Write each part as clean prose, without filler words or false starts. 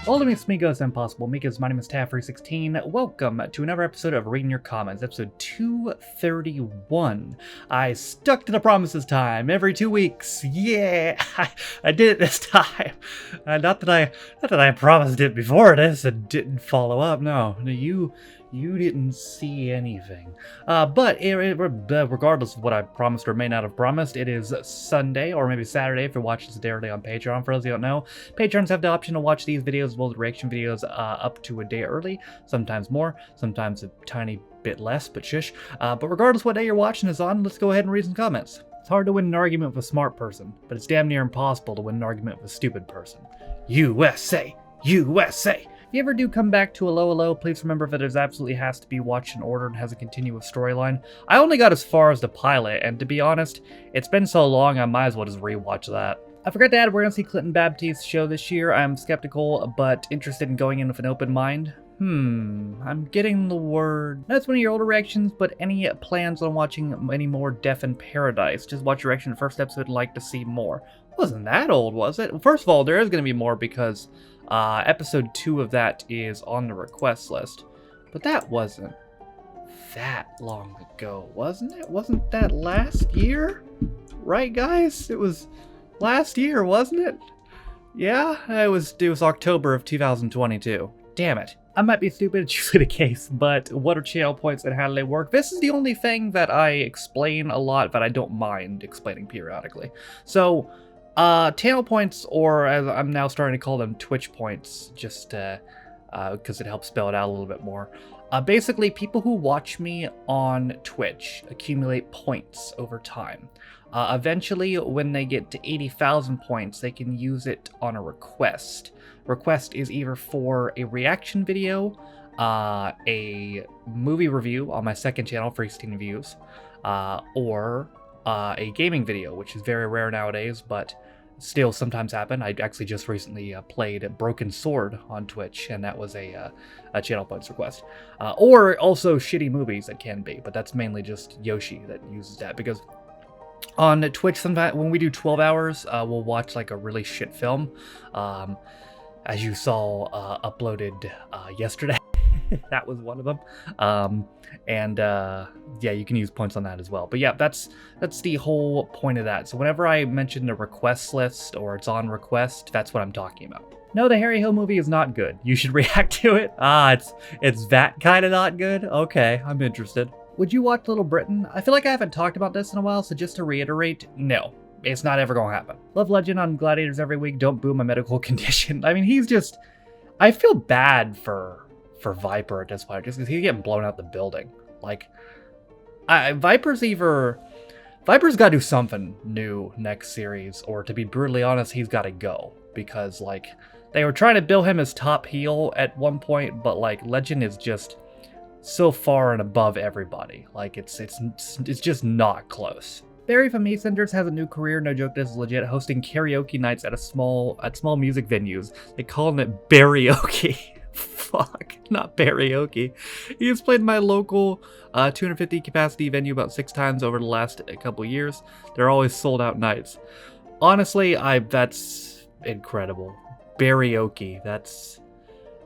Hello to me, Smigos Impossible Mikas. My name is Taffrey16. Welcome to another episode of Reading Your Comments, episode 231. I stuck to the promise this time, every 2 weeks. Yeah, I did it this time. Not that I promised it before this and didn't follow up. No, you didn't see anything. But regardless of what I promised or may not have promised, it is Sunday or maybe Saturday if you're watching this daily on Patreon. For those who don't know, patrons have the option to watch these videos as well as reaction videos up to a day early, sometimes more, sometimes a tiny bit less, but shush. But regardless what day you're watching this on, let's go ahead and read some comments. It's hard to win an argument with a smart person, but it's damn near impossible to win an argument with a stupid person. USA! USA! If you ever do come back to a low, please remember that it absolutely has to be watched in order and has a continuous storyline. I only got as far as the pilot, and to be honest, it's been so long I might as well just rewatch that. I forgot to add we're going to see Clinton Baptiste's show this year. I'm skeptical, but interested in going in with an open mind. I'm getting the word. That's one of your older reactions, but any plans on watching any more Death in Paradise? Just watch your reaction to the first episode and like to see more. Wasn't that old, was it? Well, first of all, there is going to be more because episode 2 of that is on the request list. But that wasn't that long ago, wasn't it? Wasn't that last year? Right, guys? It was last year, wasn't it? Yeah, it was October of 2022. Damn it. I might be stupid, it's usually the case, but what are channel points and how do they work? This is the only thing that I explain a lot that I don't mind explaining periodically. So, channel points, or as I'm now starting to call them, Twitch points, just because it helps spell it out a little bit more. Basically, people who watch me on Twitch accumulate points over time. Eventually, when they get to 80,000 points, they can use it on a request. Request is either for a reaction video, a movie review on my second channel for 16 views, or a gaming video, which is very rare nowadays, but still sometimes happen. I actually just recently played Broken Sword on Twitch, and that was a channel points request. Or also shitty movies that can be, but that's mainly just Yoshi that uses that, because on Twitch, sometimes when we do 12 hours, we'll watch like a really shit film, as you saw uploaded yesterday. That was one of them. Yeah, you can use points on that as well. But yeah, that's the whole point of that. So whenever I mention the request list or it's on request, that's what I'm talking about. No, the Harry Hill movie is not good. You should react to it. It's that kind of not good? Okay, I'm interested. Would you watch Little Britain? I feel like I haven't talked about this in a while, so just to reiterate, no. It's not ever gonna happen. Love Legend on Gladiators every week. Don't boo my medical condition. I mean, he's just... I feel bad for Viper at this point, just because he's getting blown out the building. Like, Viper's got to do something new next series, or to be brutally honest, he's got to go. Because, like, they were trying to bill him as top heel at one point, but, like, Legend is just so far and above everybody. Like, it's just not close. Barry from EastEnders has a new career, no joke, this is legit, hosting karaoke nights at small music venues. They call it Barryoke. Fuck, not karaoke. He has played my local 250 capacity venue about 6 times over the last couple years. They're always sold out nights. Honestly, that's incredible. Karaoke, that's...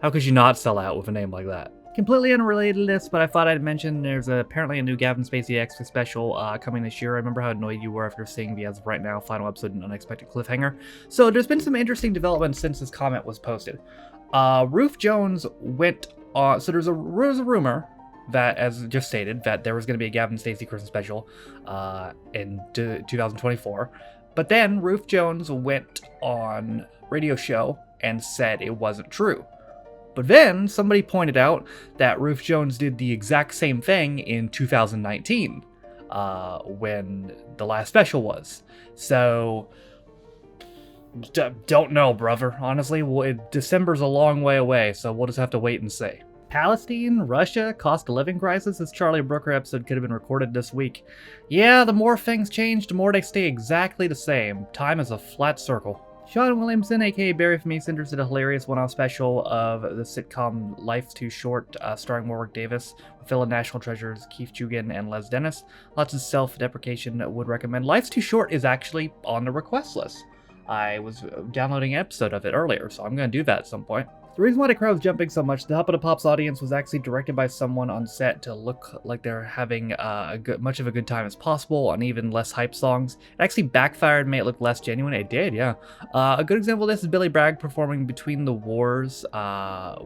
How could you not sell out with a name like that? Completely unrelated to this, but I thought I'd mention there's apparently a new Gavin Spacey Extra special coming this year. I remember how annoyed you were after seeing the, as of right now, final episode and unexpected cliffhanger. So there's been some interesting developments since this comment was posted. Ruth Jones went on, so there's a rumor that, as just stated, that there was going to be a Gavin Spacey Christmas special in 2024. But then Ruth Jones went on radio show and said it wasn't true. But then somebody pointed out that Ruth Jones did the exact same thing in 2019 when the last special was. So... don't know, brother. Honestly, December's a long way away, so we'll just have to wait and see. Palestine, Russia, cost of living crisis. This Charlie Brooker episode could have been recorded this week. Yeah, the more things change, the more they stay exactly the same. Time is a flat circle. Sean Williamson, aka Barry from EastEnders, did a hilarious one-off special of the sitcom Life's Too Short, starring Warwick Davis, with fellow National Treasures Keith Jugan and Les Dennis. Lots of self-deprecation, would recommend. Life's Too Short is actually on the request list. I was downloading an episode of it earlier, so I'm going to do that at some point. The reason why the crowd was jumping so much, the Hop of the Pops audience was actually directed by someone on set to look like they're having much of a good time as possible on even less hype songs. It actually backfired and made it look less genuine. It did, yeah. A good example of this is Billy Bragg performing Between the Wars,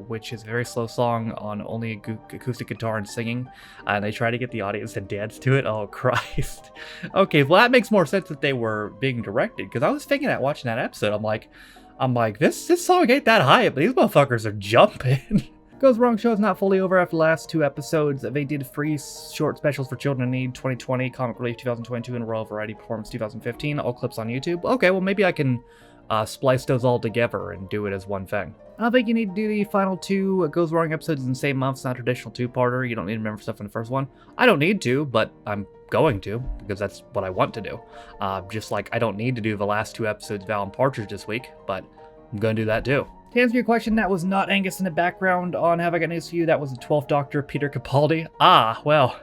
which is a very slow song on only acoustic guitar and singing. And they try to get the audience to dance to it. Oh, Christ. Okay, well, that makes more sense that they were being directed, because I was thinking that watching that episode, I'm like, this song ain't that hype, but these motherfuckers are jumping. Goes Wrong show is not fully over after the last 2 episodes. They did free short specials for Children in Need 2020, Comic Relief 2022, and Royal Variety Performance 2015. All clips on YouTube. Okay, well, maybe I can splice those all together and do it as one thing. I don't think you need to do the final 2 Goes Wrong episodes in the same month. It's not a traditional 2-parter. You don't need to remember stuff in the first one. I don't need to, but I'm going to, because that's what I want to do. Just like I don't need to do the last 2 episodes of Alan Partridge this week, but I'm going to do that too. To answer your question, that was not Angus in the background on Have I Got News For You. That was the 12th Doctor, Peter Capaldi. Ah, well,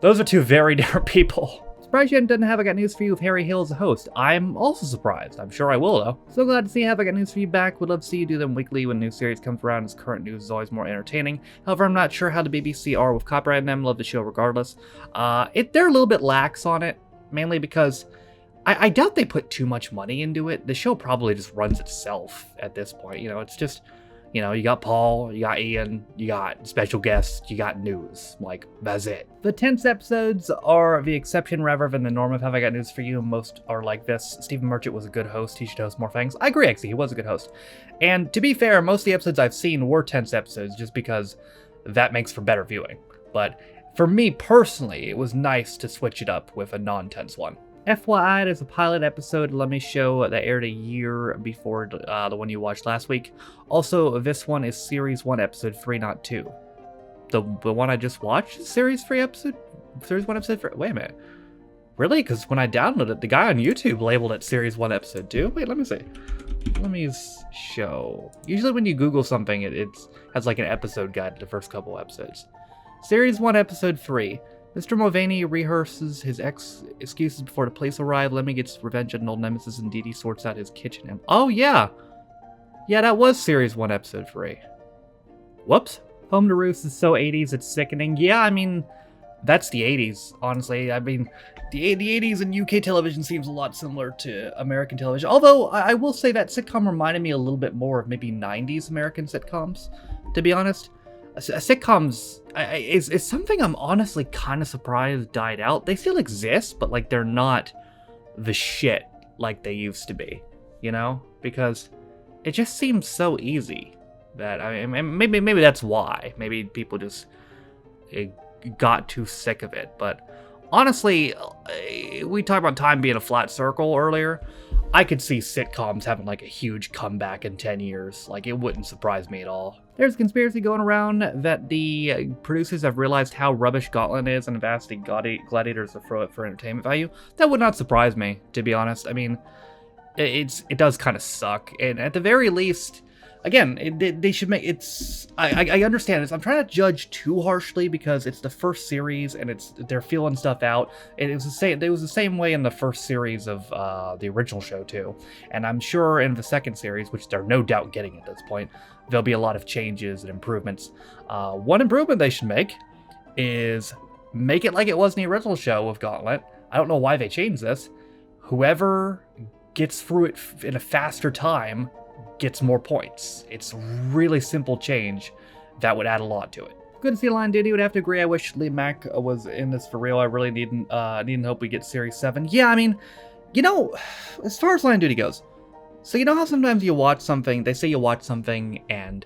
those are 2 very different people. Surprised you hadn't done Have I Got News For You with Harry Hill as a host. I'm also surprised. I'm sure I will, though. So glad to see Have I Got News For You back. Would love to see you do them weekly when new series comes around, as current news is always more entertaining. However, I'm not sure how the BBC are with copyright in them. Love the show regardless. They're a little bit lax on it, mainly because I doubt they put too much money into it. The show probably just runs itself at this point. You know, it's just, you know, you got Paul, you got Ian, you got special guests, you got news. Like, that's it. The 10th episodes are the exception rather than the norm of Have I Got News For You. Most are like this. Stephen Merchant was a good host. He should host more things. I agree, actually. He was a good host. And to be fair, most of the episodes I've seen were 10th episodes just because that makes for better viewing. But for me personally, it was nice to switch it up with a non-tense one. FYI, there's a pilot episode, Let Me Show, that aired a year before the one you watched last week. Also, this one is Series 1, Episode 3, not 2. The one I just watched is Series 1, Episode 3? Wait a minute. Really? Because when I downloaded it, the guy on YouTube labeled it Series 1, Episode 2. Wait, let me see. Let me show. Usually when you Google something, it has like an episode guide to the first couple episodes. Series 1, Episode 3. Mr. Mulvaney rehearses his excuses before the police arrive. Lemmy gets revenge on an old nemesis, and Dee Dee sorts out his kitchen. Oh, yeah. Yeah, that was Series 1, Episode 3. Whoops. Home to Roost is so 80s, it's sickening. Yeah, I mean, that's the 80s, honestly. I mean, the 80s and UK television seems a lot similar to American television. Although, I will say that sitcom reminded me a little bit more of maybe 90s American sitcoms, to be honest. Sitcoms is something I'm honestly kind of surprised died out. They still exist, but like they're not the shit like they used to be, you know? Because it just seems so easy that maybe that's why. Maybe people just got too sick of it. But honestly, we talked about time being a flat circle earlier. I could see sitcoms having like a huge comeback in 10 years. Like, it wouldn't surprise me at all. There's a conspiracy going around that the producers have realized how rubbish Gauntlet is and have asked the gladiators to throw it for entertainment value. That would not surprise me, to be honest. I mean, it does kind of suck. And at the very least, again, they should make I understand this. I'm trying to judge too harshly because it's the first series and they're feeling stuff out. It was the same way in the first series of the original show too. And I'm sure in the second series, which they're no doubt getting at this point, there'll be a lot of changes and improvements. One improvement they should make is make it like it was in the original show with Gauntlet. I don't know why they changed this. Whoever gets through it in a faster time gets more points. It's a really simple change that would add a lot to it. Good to see Line Duty. Would have to agree. I wish Lee Mack was in this for real. I really need and hope we get Series 7. Yeah, I mean, you know, as far as Line Duty goes, so you know how sometimes you watch something, they say you watch something and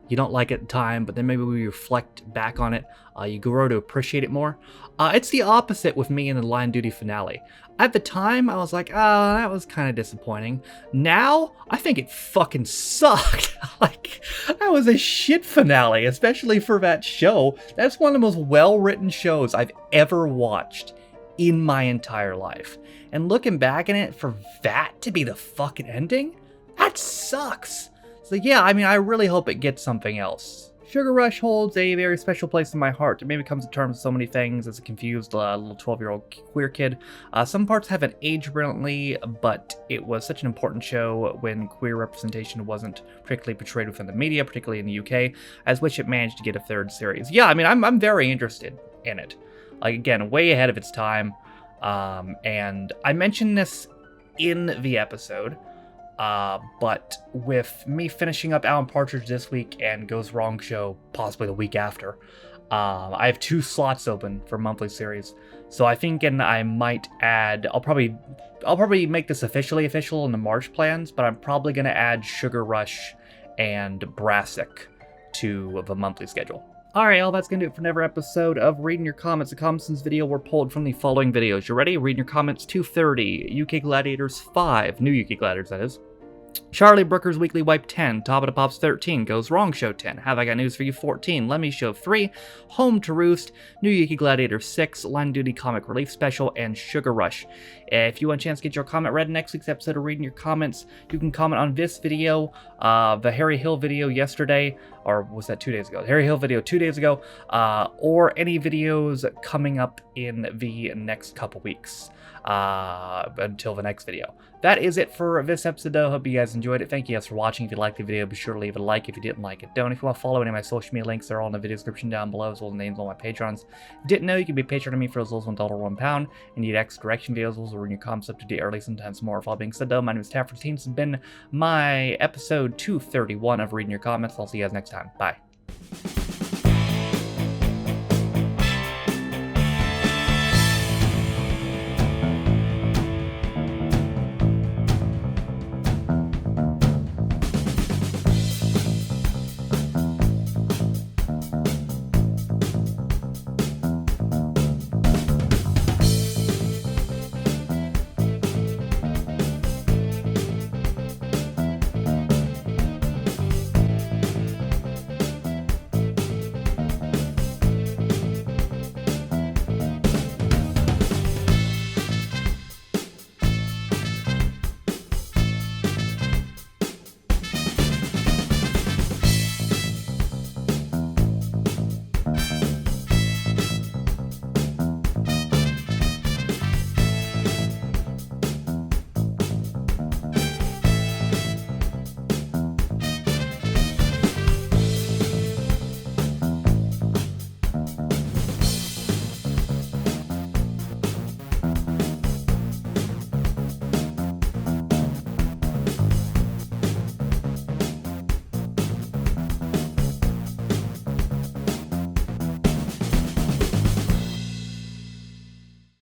you don't like it at the time, but then maybe when you reflect back on it, you grow to appreciate it more. It's the opposite with me in the Line Duty finale. At the time, I was like, oh, that was kind of disappointing. Now, I think it fucking sucked. Like, that was a shit finale, especially for that show. That's one of the most well-written shows I've ever watched in my entire life. And looking back at it, for that to be the fucking ending, that sucks. So yeah, I mean, I really hope it gets something else. Sugar Rush holds a very special place in my heart. It maybe comes to terms with so many things as a confused little 12-year-old queer kid. Some parts haven't aged brilliantly, but it was such an important show when queer representation wasn't particularly portrayed within the media, particularly in the UK, as which it managed to get a third series. Yeah, I mean, I'm very interested in it. Like, again, way ahead of its time. And I mentioned this in the episode. But with me finishing up Alan Partridge this week and Goes Wrong Show possibly the week after, I have 2 slots open for monthly series. So I think I might add, I'll probably make this officially official in the March plans, but I'm probably going to add Sugar Rush and Brassic to the monthly schedule. Alright, all that's going to do it for another episode of Reading Your Comments. The comments in this video were pulled from the following videos. You ready? Reading Your Comments 230, UK Gladiators 5, new UK Gladiators that is. Charlie Brooker's Weekly Wipe 10, Top of the Pops 13, Goes Wrong Show 10, Have I Got News For You 14, Lemmy Show 3, Home to Roost, New Yuki Gladiator 6, Line Duty Comic Relief Special, and Sugar Rush. If you want a chance to get your comment read in next week's episode of Reading Your Comments, you can comment on this video, the Harry Hill video yesterday, or was that 2 days ago? The Harry Hill video 2 days ago, or any videos coming up in the next couple weeks. Until the next video. That is it for this episode though. Hope you guys enjoyed it. Thank you guys for watching. If you liked the video, be sure to leave a like. If you didn't like it, don't. If you want to follow any of my social media links, they're all in the video description down below, as well as names on my patrons. If you didn't know, you can be a patron of me for as little as $1 or £1, and need extra correction videos, or reading your comments up to date early, sometimes more. With all being said though, my name is Tafford Team. This has been my episode 231 of Reading Your Comments. I'll see you guys next time. Bye.